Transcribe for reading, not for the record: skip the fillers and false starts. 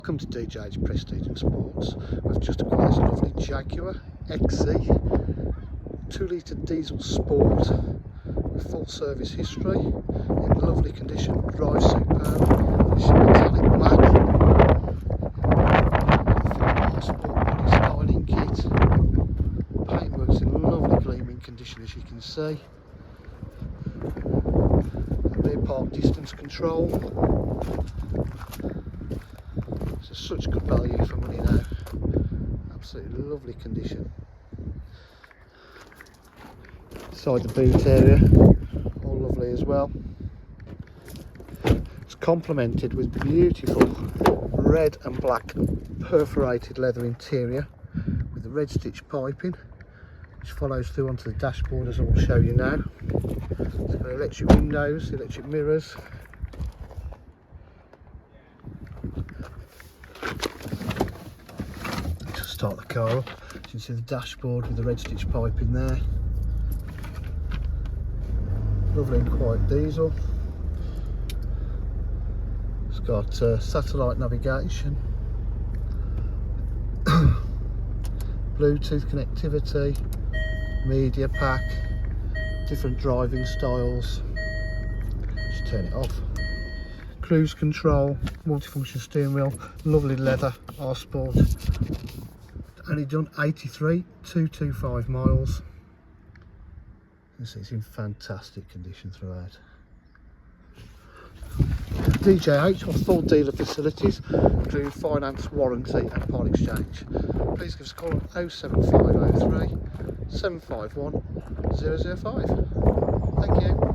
Welcome to DJ's Prestige and Sports. We've just acquired a lovely Jaguar XE 2-litre diesel sport with full service history, in lovely condition, drives superb, metallic black, full sport body styling kit, paintwork's in lovely gleaming condition as you can see, rear park distance control. So such good value for money now, absolutely lovely condition. Inside the boot area, all lovely as well. It's complemented with beautiful red and black perforated leather interior with the red stitch piping, which follows through onto the dashboard as I will show you now. It's got electric windows, electric mirrors. Start the car up. You can see the dashboard with the red stitch pipe in there. Lovely and quiet diesel. It's got satellite navigation, Bluetooth connectivity, media pack, different driving styles. Just turn it off. Cruise control, multifunction steering wheel, lovely leather, R-Sport. Only done 83,225 miles. You can see it's in fantastic condition throughout. DJH have full dealer facilities, including finance, warranty and part exchange. Please give us a call on 07503 751 005. Thank you.